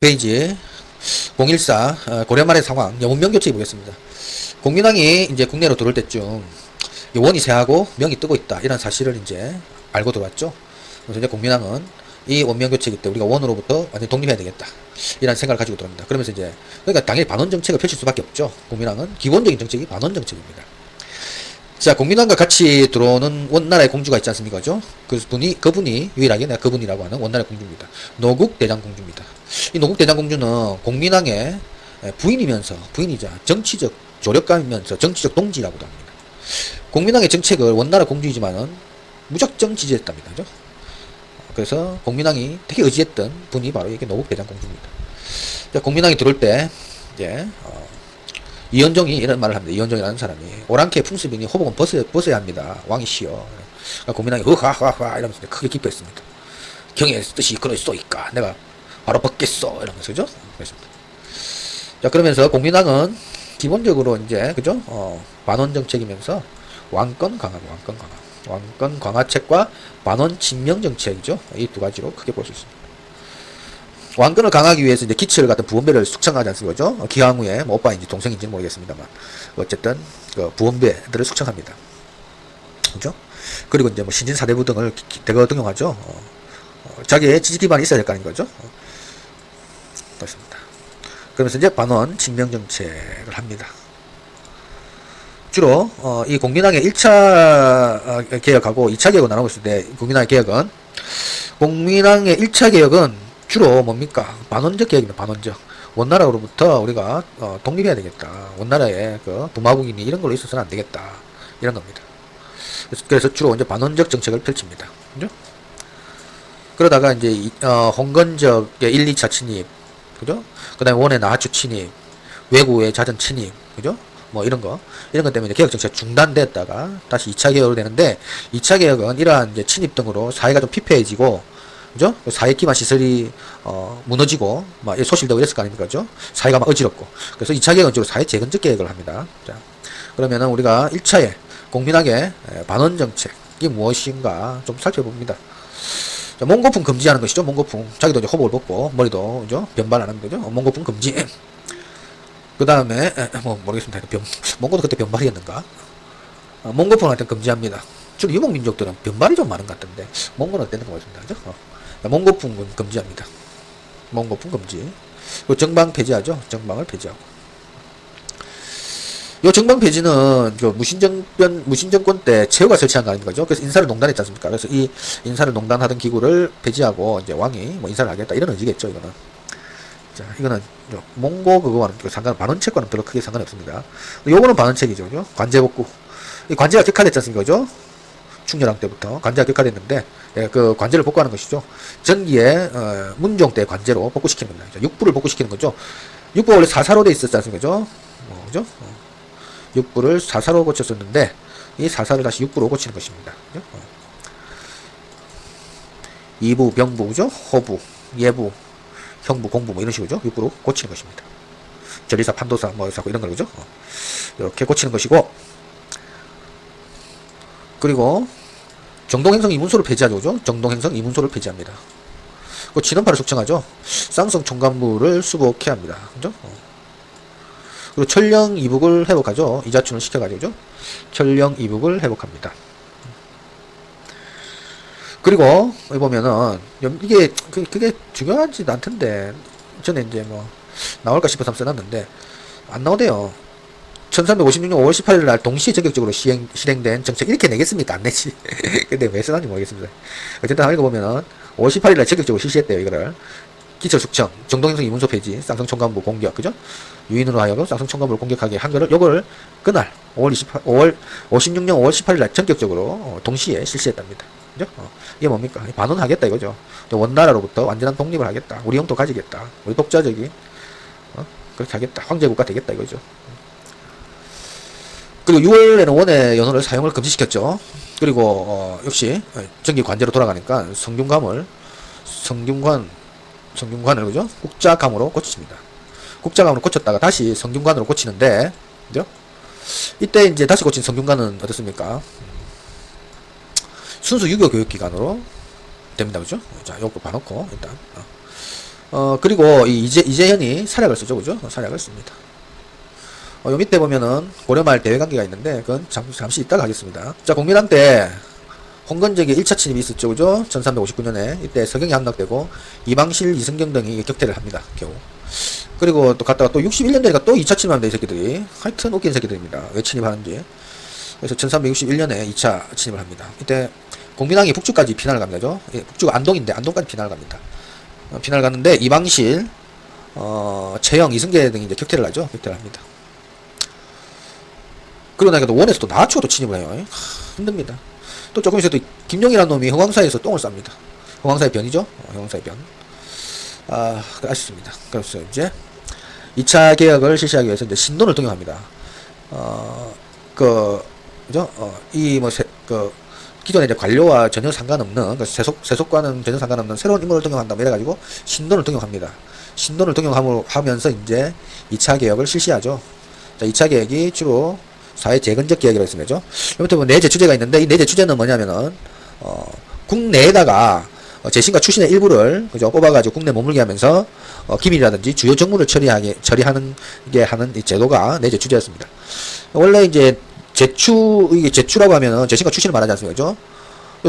페이지 014 고려 말의 상황 영웅명 교체 보겠습니다. 공민왕이 이제 국내로 들어올 때쯤 원이 쇠하고 명이 뜨고 있다 이런 사실을 이제 알고 들어왔죠. 그래서 이제 공민왕은 이 원명 교체이기 때문에 우리가 원으로부터 완전 독립해야 되겠다 이런 생각을 가지고 들어옵니다. 그러면서 이제 그러니까 당연히 반원 정책을 펼칠 수밖에 없죠. 공민왕은 기본적인 정책이 반원 정책입니다. 자, 공민왕과 같이 들어오는 원나라의 공주가 있지 않습니까? 그죠? 그분이 유일하게 내가 그분이라고 하는 원나라의 공주입니다. 노국 대장공주입니다. 이 노국 대장공주는 공민왕의 부인이자 정치적 조력가이면서 정치적 동지라고도 합니다. 공민왕의 정책을 원나라 공주이지만은 무작정 지지했답니다. 그죠? 그래서 공민왕이 되게 의지했던 분이 바로 이게 노국 대장공주입니다. 자, 공민왕이 들어올 때 이제 이현종이 이런 말을 합니다. 이현종이라는 사람이 오랑캐 풍습이니 호복은 벗어야 합니다. 왕이시여. 그러니까 공민왕이 흐하하하 이러면서 크게 기뻐했습니다. 경의 뜻이 그럴 쏘이까 내가 바로 벗겠어 이러면서 그죠? 그랬습니다. 자, 그러면서 공민왕은 기본적으로 이제 그죠? 반원 정책이면서 왕권 강화책과 반원 친명 정책이죠. 이 두 가지로 크게 볼 수 있습니다. 왕권을 강하기 위해서 이제 기치를 갖다 부원배를 숙청하지 않습니까? 그죠? 기왕후에 뭐 오빠인지 동생인지는 모르겠습니다만 어쨌든 그 부원배들을 숙청합니다. 그죠? 그리고 이제 뭐 신진사대부 등을 대거 등용하죠. 자기의 지지 기반이 있어야 될 거 아닌 거죠? 그렇습니다. 그러면서 이제 반원 친명 정책을 합니다. 주로 이 공민왕의 1차 개혁하고 2차 개혁을 나누고 있을 때 공민왕의 개혁은 공민왕의 1차 개혁은 주로 뭡니까? 반원적 개혁입니다. 반원적. 원나라로부터 우리가 독립해야 되겠다. 원나라의 그 부마국이니 이런 걸로 있어서는 안 되겠다. 이런 겁니다. 그래서 주로 이제 반원적 정책을 펼칩니다. 그죠? 그러다가 이제 홍건적의 1, 2차 침입, 그죠? 그 다음에 원의 나하추 침입, 외구의 자전 침입, 그죠? 뭐 이런 것 때문에 개혁 정책이 중단됐다가 다시 2차 개혁으로 되는데 2차 개혁은 이러한 이제 침입 등으로 사회가 좀 피폐해지고 그죠? 사회 기반 시설이 무너지고 막 소실되고 이랬을 거 아닙니까? 그죠? 사회가 막 어지럽고 그래서 2차 개혁은 주로 사회 재건적 개혁을 합니다. 자, 그러면은 우리가 1차에 공민왕의 반원 정책이 무엇인가 좀 살펴봅니다. 자, 몽고풍 금지하는 것이죠. 몽고풍 자기도 이제 호복을 벗고 머리도 그죠? 변발 안 하는 거죠. 몽고풍 금지. 그 다음에 뭐 모르겠습니다. 몽고도 그때 변발이었는가? 몽고풍을 하여튼 금지합니다. 주로 유목민족들은 변발이 좀 많은 것 같은데 몽고는 어땠는 것 같습니다. 그죠? 몽고풍은 금지합니다. 몽고풍 금지. 정방 폐지하죠. 정방을 폐지하고. 요 정방 폐지는 그 무신정권 때 최후가 설치한 거 아닙니까? 그래서 인사를 농단했지 않습니까? 그래서 이 인사를 농단하던 기구를 폐지하고 이제 왕이 뭐 인사를 하겠다 이런 의지겠죠. 이거는. 자, 이거는 몽고 그거와는 반원책과는 별로 크게 상관이 없습니다. 요거는 반원책이죠. 그죠? 관제복구. 이 관제가 격화됐지 않습니까? 그죠? 충렬왕 때부터 관제가 격화됐는데 그 관제를 복구하는 것이죠. 전기에 문종 때 관제로 복구시키는 겁니다. 육부를 복구시키는 거죠. 육부가 원래 사사로 돼 있었지 않습니까? 그죠? 그죠? 육부를 사사로 고쳤었는데 이 사사를 다시 육부로 고치는 것입니다. 그죠? 이부, 병부, 그죠? 호부, 예부, 형부, 공부 뭐 이런 식으로죠. 육부로 고치는 것입니다. 전리사, 판도사 뭐 이런 걸 그죠? 이렇게 고치는 것이고 그리고 정동행성 이문소를 폐지하죠. 그죠? 정동행성 이문소를 폐지합니다. 그 진원파를 숙청하죠. 쌍성 총관부를 수복해야 합니다. 그죠? 그리고 천령 이북을 회복하죠. 이자춘을 시켜가지고 그죠? 천령 이북을 회복합니다. 그리고 여기 보면은 이게 그게 중요하지 않던데 전에 이제 뭐 나올까 싶어서 써놨는데 안 나오대요. 1356년 5월 18일 날 동시에 전격적으로 실행된 정책 이렇게 내겠습니까? 안 내지. 근데 왜 써놨는지 모르겠습니다. 어쨌든 읽어보면은 5월 18일 날 전격적으로 실시했대요. 이거를 기철숙청, 정동행성 이문소 폐지, 쌍성총관부 공격, 그죠? 유인으로 하여금 쌍성총관부를 공격하게 한 거를 요거를 그날 56년 5월 18일 날 전격적으로 동시에 실시했답니다. 그죠? 이게 뭡니까? 반원하겠다 이거죠. 원나라로부터 완전한 독립을 하겠다. 우리 영토 가지겠다. 우리 독자적인 그렇게 하겠다. 황제국가 되겠다 이거죠. 그리고 6월에는 원의 연호를 사용을 금지시켰죠. 그리고 역시 정기 관제로 돌아가니까 성균관을 그죠? 국자감으로 고칩니다. 국자감으로 고쳤다가 다시 성균관으로 고치는데 그죠? 이때 이제 다시 고친 성균관은 어떻습니까? 순수 유교 교육기관으로 됩니다. 그죠? 자, 요거 봐놓고 일단 그리고 이 이재현이 사략을 쓰죠, 그죠? 사략을 씁니다. 요 밑에 보면은 고려말 대외관계가 있는데 그건 잠시 이따가 하겠습니다. 자, 공민왕 때 홍건적의 1차 침입이 있었죠, 그죠? 1359년에 이때 서경이 함락되고 이방실, 이승경 등이 격퇴를 합니다, 겨우. 그리고 또 갔다가 또 61년 되니까 또 2차 침입합니다, 이 새끼들이. 하여튼 웃긴 새끼들입니다. 왜 침입하는지. 그래서 1361년에 2차 침입을 합니다. 이때 공민왕이 북주까지 피난을 갑니다. 예, 북주가 안동인데 안동까지 피난을 갑니다. 피난을 갔는데 이방실, 최영, 이승계 등이 이제 격퇴를 하죠. 격퇴를 합니다. 그러고 나니까 또 원에서 또 나초로 침입을 해요. 힘듭니다. 또 조금 있어도 김용이라는 놈이 흥왕사에서 똥을 쌉니다. 흥왕사의 변이죠? 흥왕사의 변. 아쉽습니다. 그래서 이제 2차 개혁을 실시하기 위해서 이제 신돈을 등용합니다. 그죠? 기존에 이제 관료와 전혀 상관없는, 세속과는 전혀 상관없는 새로운 인물을 등용한다. 이래가지고 신돈을 등용합니다. 신돈을 등용하면서 이제 2차 개혁을 실시하죠. 자, 2차 개혁이 주로 사회 재건적 개혁이라고 했습니다. 여기부터 보면 내재 주제가 있는데, 이 내재 주제는 뭐냐면은, 국내에다가 재신과 출신의 일부를, 그죠, 뽑아가지고 국내 머물게 하면서, 기밀이라든지 주요 정무를 처리하는 게 하는 이 제도가 내재 주제였습니다. 원래 이제 이게 제추라고 하면은 재신과 출신을 말하지 않습니까? 그죠?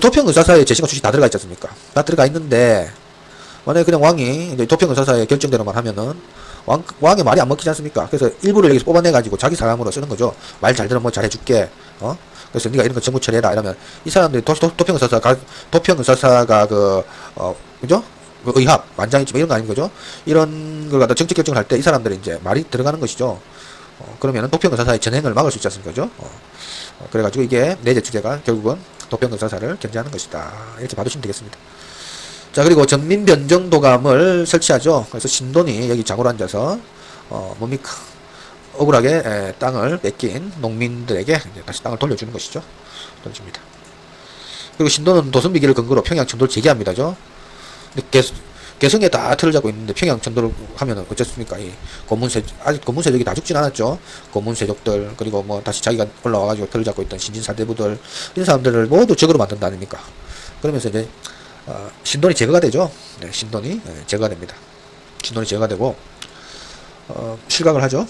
도평의사사에 재신과 출신 다 들어가 있지 않습니까? 다 들어가 있는데, 만약에 그냥 왕이 이제 도평의사사의 결정대로만 하면은, 왕의 말이 안 먹히지 않습니까? 그래서 일부를 여기서 뽑아내가지고 자기 사람으로 쓰는 거죠. 말 잘 들으면 뭐 잘해줄게. 그래서 네가 이런 거 정부 처리해라. 이러면 이 사람들이 도평의사사가 그죠? 그 의합, 완장이지 뭐 이런 거 아닌 거죠? 이런 걸 갖다 정책 결정을 할 때 이 사람들이 이제 말이 들어가는 것이죠. 그러면은 도평의사사의 전행을 막을 수 있지 않습니까? 그죠? 그래가지고 이게 내재 주제가 결국은 도평의사사를 견제하는 것이다. 이렇게 봐두시면 되겠습니다. 자, 그리고 전민변정도감을 설치하죠. 그래서 신돈이 여기 장으로 앉아서 뭡니까? 억울하게 땅을 뺏긴 농민들에게 이제 다시 땅을 돌려주는 것이죠. 돌려줍니다. 그리고 신돈은 도선비기를 근거로 평양 천도를 재개합니다죠. 근데 개성에 다 틀을 잡고 있는데 평양 천도를 하면은 어쨌습니까? 이 아직 고문세족이 다 죽진 않았죠. 고문세족들, 그리고 뭐 다시 자기가 올라와가지고 틀을 잡고 있던 신진사대부들, 이런 사람들을 모두 적으로 만든다 아닙니까? 그러면서 이제 신돈이 제거가 되죠. 네, 신돈이 제거가 됩니다. 신돈이 제거가 되고 실각을 하죠.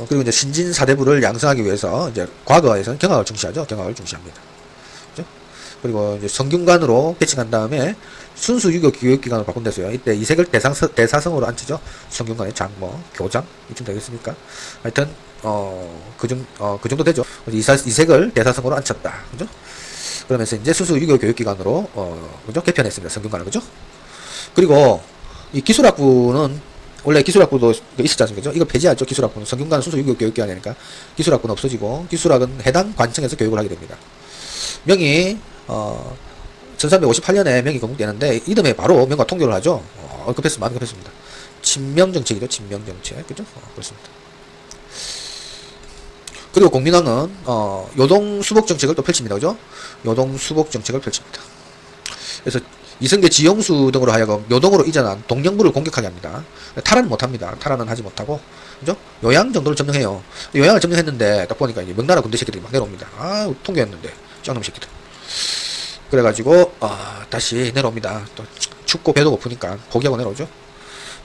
그리고 이제 신진사대부를 양성하기 위해서 이제 과거에서는 경학을 중시하죠. 경학을 중시합니다. 그죠? 그리고 이제 성균관으로 배칭한 다음에 순수 유교 교육기관으로 바꾼댔어요. 이때 이색을 대사성으로 앉히죠. 성균관의 장모, 교장 이쯤 되겠습니까? 하여튼 그 정도 되죠. 이색을 대사성으로 앉혔다. 그죠? 그러면서 이제 수수 유교 교육기관으로 그죠? 개편했습니다. 성균관을. 그죠? 그리고 이 기술학부는 원래 기술학부도 있었지 않습니까? 이거 폐지하죠. 기술학부는 성균관 수수 유교 교육기관이니까 기술학부는 없어지고 기술학은 해당 관청에서 교육을 하게 됩니다. 명이 1358년에 명이 건국되는데 이듬해 바로 명과 통교를 하죠. 급했습니다. 친명정책이죠. 친명정책. 그죠? 그렇습니다. 그리고 공민왕은 요동 수복 정책을 또 펼칩니다. 그죠? 요동 수복 정책을 펼칩니다. 그래서 이승계 지영수 등으로 하여금 요동으로 이전한 동령부를 공격하게 합니다. 탈환은 못합니다. 탈환은 하지 못하고, 그죠? 요양 정도를 점령해요. 요양을 점령했는데 딱 보니까 이제 명나라 군대 새끼들이 막 내려옵니다. 통교했는데 짱놈 새끼들. 그래가지고 다시 내려옵니다. 또 춥고 배도 고프니까 포기하고 내려오죠.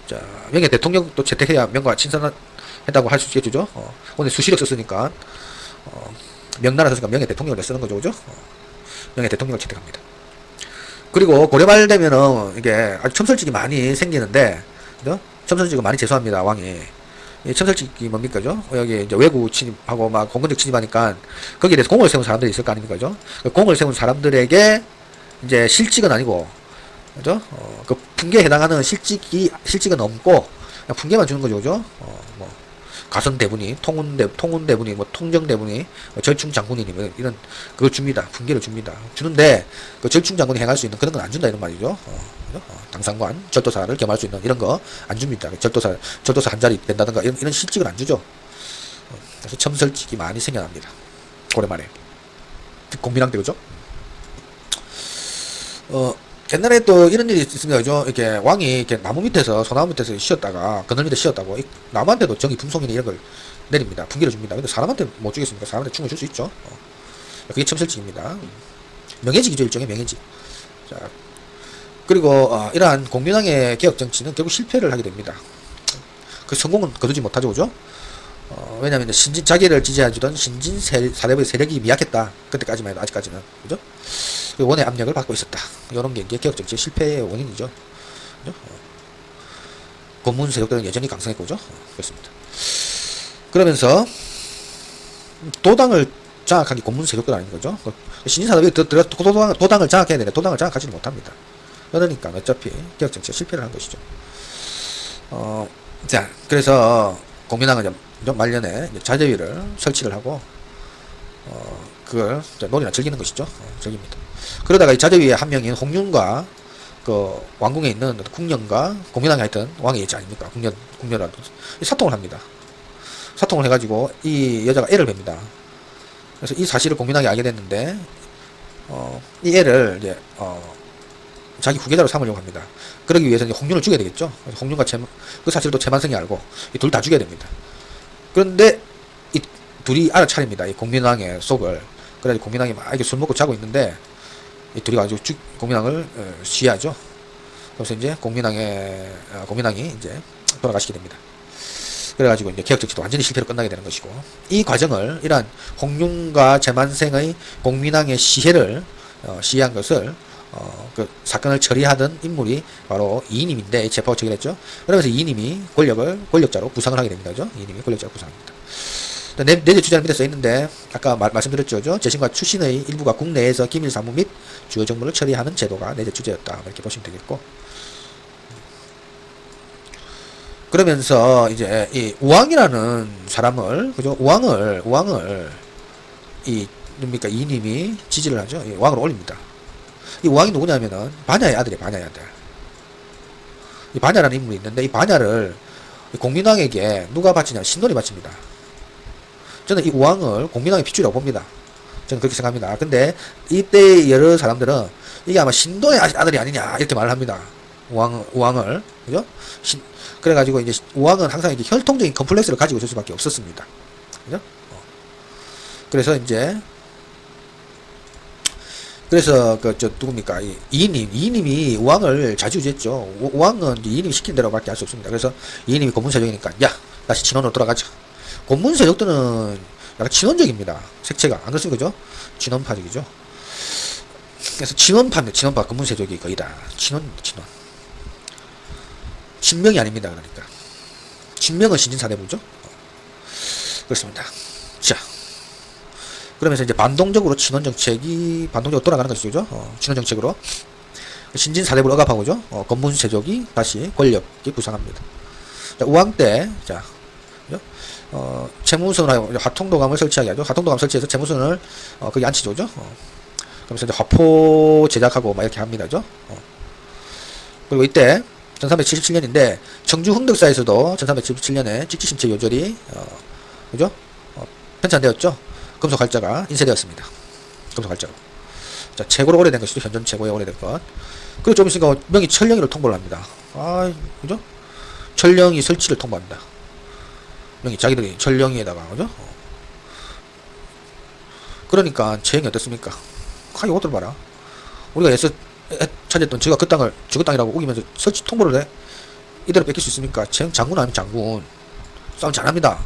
자, 명예 대통령 또 채택해야 명과 친선했다고 할 수 있겠죠. 오늘 수시력 썼으니까 명나라 썼으니까 명예 대통령을 쓰는 거죠, 그죠? 명예 대통령을 채택합니다. 그리고 고려말 되면은 이게 아주 첨설직이 많이 생기는데, 그죠? 첨설직은 많이 제소합니다, 왕이. 이 첨설직이 뭡니까, 죠? 여기 이제 외구 침입하고 막 공군적 침입하니까 거기에 대해서 공을 세운 사람들이 있을 거 아닙니까, 죠? 그 공을 세운 사람들에게 이제 실직은 아니고, 그죠? 그 풍계에 해당하는 실직은 없고, 그냥 풍계만 주는 거죠, 그죠? 뭐, 가선대분이, 통운대분이, 뭐, 통정대분이, 절충장군이니, 뭐, 이런, 그걸 줍니다. 풍계를 줍니다. 주는데, 그 절충장군이 행할 수 있는 그런 건 안 준다, 이런 말이죠. 당상관, 절도사를 겸할 수 있는 이런 거 안 줍니다. 절도사 한 자리 된다든가, 이런 실직을 안 주죠. 그래서 첨설직이 많이 생겨납니다. 고려말에. 공민왕 때, 그죠? 옛날에 또 이런 일이 있습니다. 그죠? 이렇게 왕이 이렇게 나무 밑에서, 소나무 밑에서 쉬었다가, 그늘 밑에 쉬었다고, 나무한테도 정의 품송이나 이런 걸 내립니다. 분기를 줍니다. 근데 사람한테 못 주겠습니까? 사람한테 충을 줄 수 있죠. 그게 첨설직입니다. 명예직이죠. 일종의 명예직. 자, 그리고 이러한 공민왕의 개혁 정치는 결국 실패를 하게 됩니다. 그 성공은 거두지 못하죠, 그죠? 왜냐하면 신진 자기를 지지해주던 신진 사대부의 세력이 미약했다. 그때까지만 해도 아직까지는, 그죠? 원의 압력을 받고 있었다. 이런 게 이제 개혁 정치의 실패의 원인이죠. 그죠? 고문 세력들은 여전히 강성했고, 그죠? 그렇습니다. 그러면서 도당을 장악하기 고문 세력들 아닌 거죠. 신진 사대부에 도당을 장악해야 되는데 도당을 장악하지는 못합니다. 그러니까 어차피 개혁 정치가 실패를 한 것이죠. 자, 그래서 공민왕은 말년에 자재위를 설치를 하고 그걸 놀이나 즐기는 것이죠. 즐깁니다. 그러다가 이 자재위의 한 명인 홍윤과 그 왕궁에 있는 궁년과 공민왕이 하여튼 왕이 있지 아닙니까? 궁년라도 사통을 합니다. 사통을 해가지고 이 여자가 애를 뵙니다. 그래서 이 사실을 공민왕이 알게 됐는데 이 애를 이제 자기 후계자로 삼으려고 합니다. 그러기 위해서 이제 홍윤을 죽여야 되겠죠. 그래서 홍윤과 그 사실도 채만성이 알고 이 둘 다 죽여야 됩니다. 그런데 이 둘이 알아차립니다. 이 공민왕의 속을. 그래서 공민왕이 막 이렇게 술 먹고 자고 있는데 이 둘이 가지고 공민왕을 시해하죠. 그래서 이제 공민왕이 이제 돌아가시게 됩니다. 그래가지고 이제 개혁 정치도 완전히 실패로 끝나게 되는 것이고, 이 과정을 이러한 홍윤과 제만생의 공민왕의 시해를 시해한 것을 그 사건을 처리하던 인물이 바로 이인임인데 체포가 처리했죠. 그러면서 이인임이 권력자로 부상을 하게 됩니다. 그죠? 이인임이 권력자로 부상합니다. 내재 주자는 밑에 써 있는데 아까 말씀드렸죠. 재신과 출신의 일부가 국내에서 기밀 사무 및 주요 정보를 처리하는 제도가 내재 주제였다. 이렇게 보시면 되겠고. 그러면서 이제 이 우왕이라는 사람을, 그죠? 우왕을 이 뭡니까 이인임이 지지를 하죠. 이 우왕을 올립니다. 이 우왕이 누구냐면은 반야의 아들이에요. 반야의 아들. 이 반야라는 인물이 있는데 이 반야를 공민왕에게 누가 바치냐? 신돈이 바칩니다. 저는 이 우왕을 공민왕의 핏줄이라고 봅니다. 저는 그렇게 생각합니다. 근데 이때 여러 사람들은 이게 아마 신돈의 아들이 아니냐 이렇게 말을 합니다. 우왕을 그죠? 그래가지고 이제 우왕은 항상 이제 혈통적인 컴플렉스를 가지고 있을 수밖에 없었습니다. 그죠? 그래서 이제 누굽니까? 이인임이 우왕을 자주지했죠. 우왕은 이인임이 시킨 대로밖에 할 수 없습니다. 그래서 이인임이 고문세족이니까, 야, 다시 진원으로 돌아가자. 고문세족들은 약간 진원적입니다. 색채가. 안 그렇습니까? 그죠? 진원파적이죠. 그래서 진원파, 고문세족이 거의 다. 진원. 진명이 아닙니다. 그러니까. 진명은 신진사대부죠. 그렇습니다. 자. 그러면서 이제 반동적으로 반동적으로 돌아가는 것이죠. 친원정책으로. 신진사대부를 억압하고죠. 건문세족이 다시 권력이 부상합니다. 자, 우왕 때, 자, 채무선하고 하통도감을 설치하게 하죠. 하통도감 설치해서 채무선을 거기 앉히죠. 그러면서 이제 화포 제작하고 막 이렇게 합니다. 그리고 이때 1377년인데 청주 흥덕사에서도 1377년에 직지심체 요절이 그죠? 편찬되었죠. 금속활자가 인쇄되었습니다. 금속활자로. 자, 최고로 오래된 것이죠. 현존 최고의 오래된 것. 그리고 좀 있으니까 명이 철령이를 통보를 합니다. 그죠? 철령이 설치를 통보합니다. 명이 자기들이 철령이에다가, 그죠? 그러니까 재형이 어떻습니까? 이것들 봐라. 우리가 애써 찾았던 저가 그 땅을 저그 땅이라고 우기면서 설치 통보를 해. 이대로 뺏길 수 있습니까? 재형 장군 아니면 장군. 싸움 잘합니다.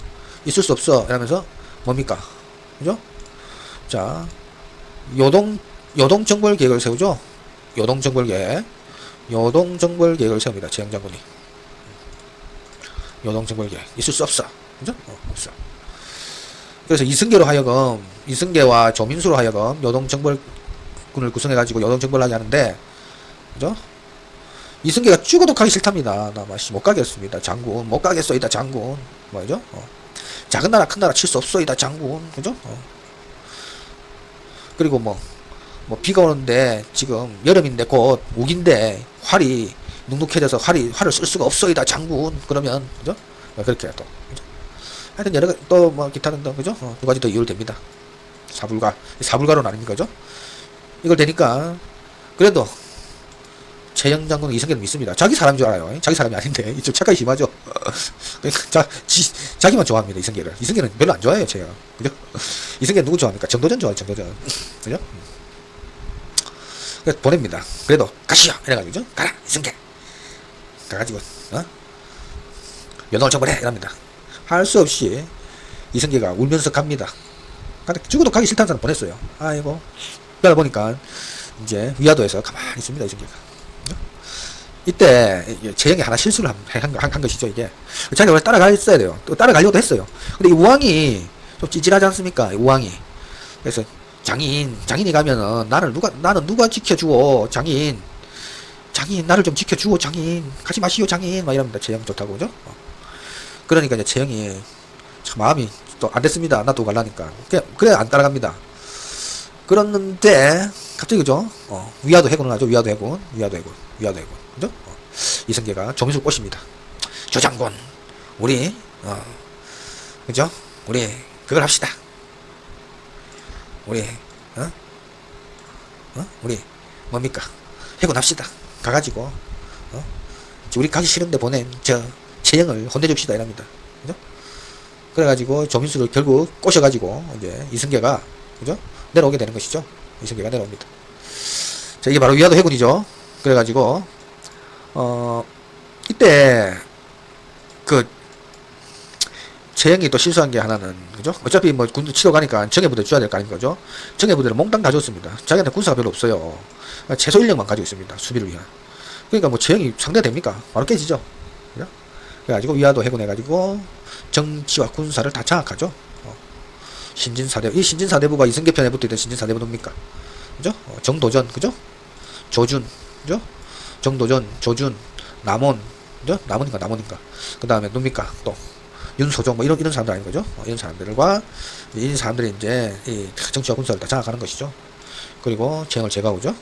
있을 수 없어. 이러면서 뭡니까? 그죠? 자, 요동정벌 계획을 세우죠? 요동정벌 계획을 세웁니다. 재형 장군이. 요동정벌 계획. 있을 수 없어. 그죠? 없어. 그래서 이승계와 조민수로 하여금 요동정벌군을 구성해가지고 요동정벌을 하게 하는데, 그죠? 이승계가 죽어도 가기 싫답니다. 나 못 가겠습니다. 장군. 못 가겠소이다. 장군. 뭐죠? 작은 나라 큰 나라 칠 수 없소이다. 장군. 그죠? 그리고 비가 오는데 지금 여름인데 곧 우기인데 활이 눅눅해져서 활을 쓸 수가 없소이다. 장군. 그러면 그죠? 그렇게 또 그죠? 하여튼 여러 또 기타는 또 그죠? 두 가지 더 이유를 됩니다. 사불가론 아닙니까? 그죠? 이걸 되니까 그래도 재형 장군은 이승계를 믿습니다. 자기 사람인 줄 알아요. 자기 사람이 아닌데 이쪽 착각이 심하죠. 그러니까 자기만 좋아합니다. 이승계는 별로 안 좋아해요. 제가 그죠? 이승계 누구 좋아합니까? 정도전 좋아해요. 정도전. 그죠? 그래서 보냅니다. 그래도 가시오 이래가지고 그죠? 가라 이승계 가가지고 연동을 쳐버려 이랍니다. 할 수 없이 이승계가 울면서 갑니다. 근데 죽어도 가기 싫다는 사람 보냈어요. 아이고 그러다 보니까 이제 위화도에서 가만히 있습니다. 이승계가. 이때 재영이 하나 실수를 한 것이죠. 이게 자기가 원래 따라가 있어야 돼요. 또 따라가려고 했어요. 근데 이 우왕이 좀 찌질하지 않습니까? 이 우왕이. 그래서 장인이 가면은 나는 누가 지켜주오 장인 나를 좀 지켜주오 장인 가지 마시오 장인 막 이럽니다. 재영 좋다고 그죠? 그러니까 이제 재영이 참 마음이 또 안 됐습니다. 나도 갈라니까 그래 안 따라갑니다. 그랬는데 갑자기 그죠? 위화도 해군을 하죠. 위화도 해군 그죠? 이승계가 조민수를 꼬십니다. 조장군 우리 그죠? 우리 그걸 합시다. 우리 우리 뭡니까? 해군합시다. 가가지고 우리 가기 싫은데 보낸 저 재영을 혼내줍시다 이랍니다. 그죠? 그래가지고 조민수를 결국 꼬셔가지고 이제 이승계가 그죠? 내려오게 되는 것이죠. 이승계가 내려옵니다. 자, 이게 바로 위화도 해군이죠. 그래가지고 이때 그 재영이 또 실수한 게 하나는 그죠? 어차피 뭐 군도 치러 가니까 정예부대 줘야 될 거 아닌가 그죠? 정예부대를 몽땅 다 줬습니다. 자기한테 군사가 별로 없어요. 최소 인력만 가지고 있습니다. 수비를 위한. 그러니까 뭐 재영이 상대가 됩니까? 바로 깨지죠. 그죠? 그래가지고 위화도 해군해가지고 정치와 군사를 다 장악하죠. 신진사대부, 이 신진사대부가 이승계 편에 붙어있던 신진사대부 뭡니까? 그죠? 정도전, 그죠? 조준, 그죠? 정도전, 조준, 남원, 그죠? 남원인가? 그 다음에 뭡니까? 또, 윤소종, 뭐 이런 사람들 아닌 거죠? 이런 사람들과, 이 사람들이 이제, 이 정치와 군사를 다 장악하는 것이죠. 그리고 재영을 제거하고죠.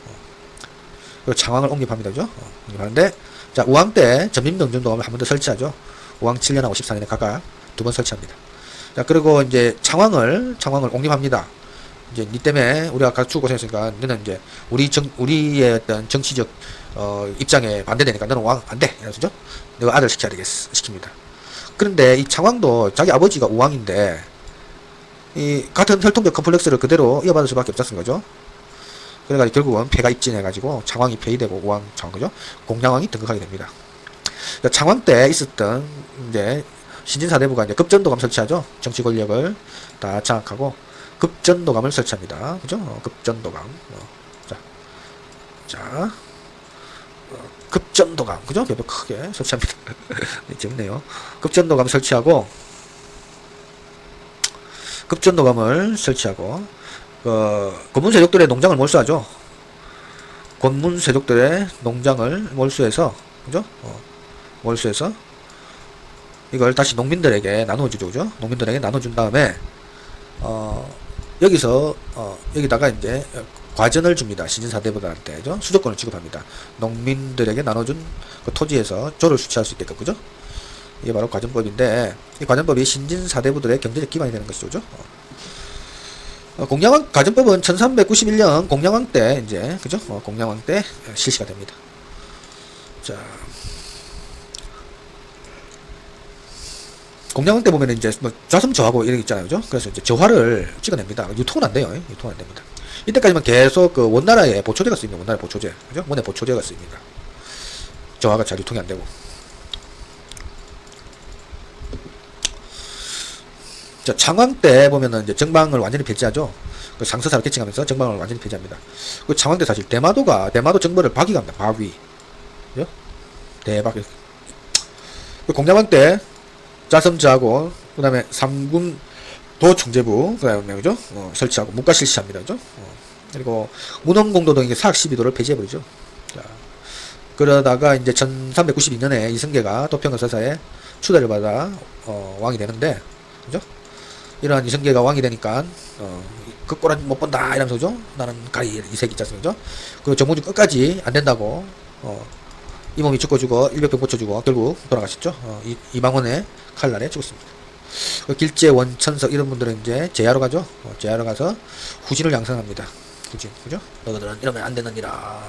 그리고 창왕을 옹립합니다, 그죠? 옹립하는데, 자, 우왕 때 전민병정도감을 한 번 더 설치하죠. 우왕 7년하고 14년에 각각 2번 설치합니다. 자, 그리고 이제 창왕을 옹립합니다. 이제 니 때문에 우리가 가축 고생했으니까 너는 이제 우리의 어떤 정치적 입장에 반대되니까 너는 왕 안 돼. 이러죠. 너가 아들 시켜야 시킵니다. 그런데 이 창왕도 자기 아버지가 우왕인데 이 같은 혈통적 컴플렉스를 그대로 이어받을 수밖에 없었던 거죠. 그래가지고 결국은 폐가 입진해가지고 창왕이 폐위되고 우왕 창왕 그죠? 공양왕이 등극하게 됩니다. 창왕 때 있었던 이제 신진사대부가 이제 급전도감 설치하죠. 정치 권력을 다 장악하고 급전도감을 설치합니다. 그죠? 급전도감. 자, 급전도감. 그죠? 몇 배 크게 설치합니다. 재밌네요. 급전도감 설치하고, 권문세족들의 농장을 몰수하죠. 권문세족들의 농장을 몰수해서, 그죠? 몰수해서, 이걸 다시 농민들에게 나눠주죠. 그죠? 농민들에게 나눠준 다음에, 여기서 여기다가 이제 과전을 줍니다. 신진사대부들한테 그죠? 수조권을 지급합니다. 농민들에게 나눠준 그 토지에서 조를 수취할 수 있게끔 그죠? 이게 바로 과전법인데 이 과전법이 신진사대부들의 경제적 기반이 되는 것이죠. 그죠? 공양왕 과전법은 1391년 공양왕 때 이제 그죠? 공양왕 때 실시가 됩니다. 자. 공양왕 때 보면 이제 뭐 좌섬저하고 이런 게 있잖아요. 그죠? 그래서 이제 저하를 찍어냅니다. 유통은 안 돼요. 유통은 안 됩니다. 이때까지만 계속 그 원나라에 보초제가 쓰입니다. 원나라 보초제. 그죠? 원에 보초제가 쓰입니다. 저하가 잘 유통이 안 되고. 자, 창왕 때 보면은 이제 정방을 완전히 폐지하죠. 그 상서사를 개칭하면서 정방을 완전히 폐지합니다. 그 창왕 때 사실 대마도 정벌을 박이가 합니다. 박위. 그죠? 대박. 그 공양왕 때 짜섬지하고 그 다음에 삼군도 총재부 그 다음에 그죠? 설치하고 문과 실시합니다. 그죠? 그리고 문헌공도 등의 사학 시비도를 폐지해버리죠. 자, 그러다가 이제 1392년에 이승계가 도평을 서사에 추대를 받아 왕이 되는데 그죠? 이러한 이승계가 왕이 되니까 그 꼴은 못 본다 이러면서 그죠? 나는 가리 이 새끼 있잖습니까? 그 정문주 끝까지 안 된다고 이 몸이 죽고 100병 고쳐주고 결국 돌아가셨죠. 이방원의 칼날에 죽었습니다. 그 길재 원천석 이런 분들은 이제 제야로 가죠. 제야로 가서 후진을 양성합니다. 후진, 그죠? 너희들은 이러면 안 되느니라.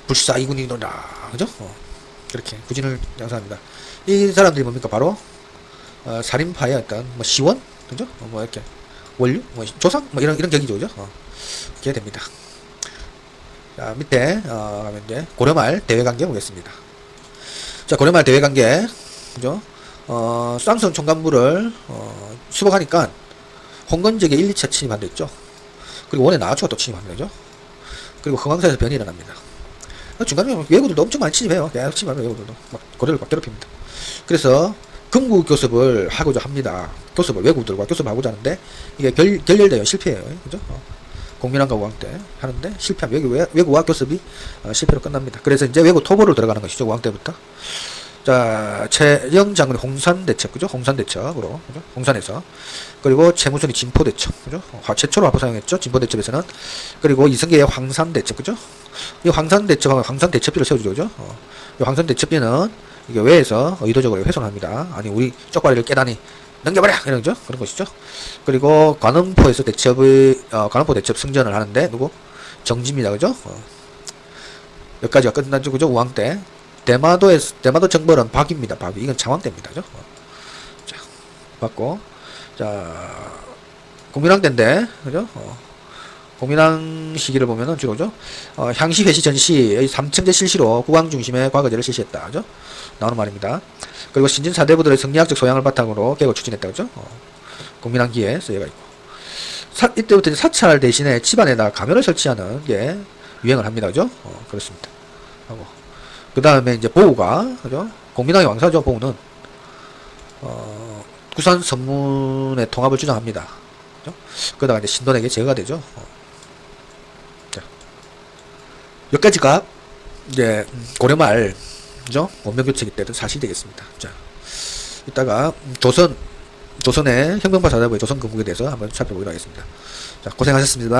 불사이군이노라, 그죠? 그렇게 후진을 양성합니다. 이 사람들이 뭡니까? 바로 살인파의 어떤 뭐 시원, 그죠? 뭐 이렇게 원류, 뭐 조상, 뭐 이런 격이죠, 그죠? 그게 됩니다. 자, 밑에, 가면 이제 고려말 대외관계 보겠습니다. 자, 고려말 대외관계. 그죠? 쌍성 총관부를, 수복하니까 홍건적에 1, 2차 침입한 데 있죠. 그리고 원에 나아추가 또 침입합니다. 그죠? 그리고 흥왕사에서 변이 일어납니다. 중간에 외구들도 엄청 많이 침입해요. 계속 침입하면 외구들도. 막 고려를 막 괴롭힙니다. 그래서 금구 교섭을 하고자 합니다. 교섭을, 외국들과 교섭을 하고자 하는데, 이게 결렬되어 실패해요. 그죠? 공민왕과 우왕 때 하는데, 실패하면 외국과 교섭이 실패로 끝납니다. 그래서 이제 외국 토벌로 들어가는 것이죠. 우왕 때부터. 자, 최영 장군의 홍산 대첩, 그죠? 홍산 대첩으로, 그죠? 홍산에서. 그리고 최무순이 진포 대첩, 그죠? 최초로 화포 사용했죠. 진포 대첩에서는. 그리고 이성계의 황산 대첩, 그죠? 이 황산 대첩하고 황산 대첩비를 세워주죠, 그죠? 이 황산 대첩비는 이게 외에서 의도적으로 훼손합니다. 아니, 우리 쪽발이를 깨다니 넘겨버려! 이런 거죠? 그런 것이죠. 그리고 관음포에서 관음포 대첩 승전을 하는데, 누구? 정지입니다, 그죠? 여기까지가 끝나죠, 그죠? 우왕 때. 대마도 정벌은 박입니다. 박이. 이건 창왕 때입니다. 그죠? 자, 봤고. 자, 공민왕 때인데, 그죠? 공민왕 시기를 보면은 주로, 그죠? 향시 회시 전시의 3층제 실시로 국왕 중심의 과거제를 실시했다. 그죠? 나오는 말입니다. 그리고 신진 사대부들의 성리학적 소양을 바탕으로 개혁을 추진했다. 그죠? 공민왕기에 쓰여가 있고. 이때부터 사찰 대신에 집안에다 가면을 설치하는 게 유행을 합니다. 그죠? 그렇습니다. 하고. 그 다음에 이제 보우가, 그죠? 공민왕의 왕사죠, 보우는. 구산 선문의 통합을 주장합니다. 그죠? 그러다가 이제 신돈에게 제거가 되죠. 자. 여기까지가 이제 고려말, 그죠? 원명교체기 때는 사실 되겠습니다. 자. 이따가 조선의 혁명파 사대부의 조선건국에 대해서 한번 살펴보도록 하겠습니다. 자, 고생하셨습니다.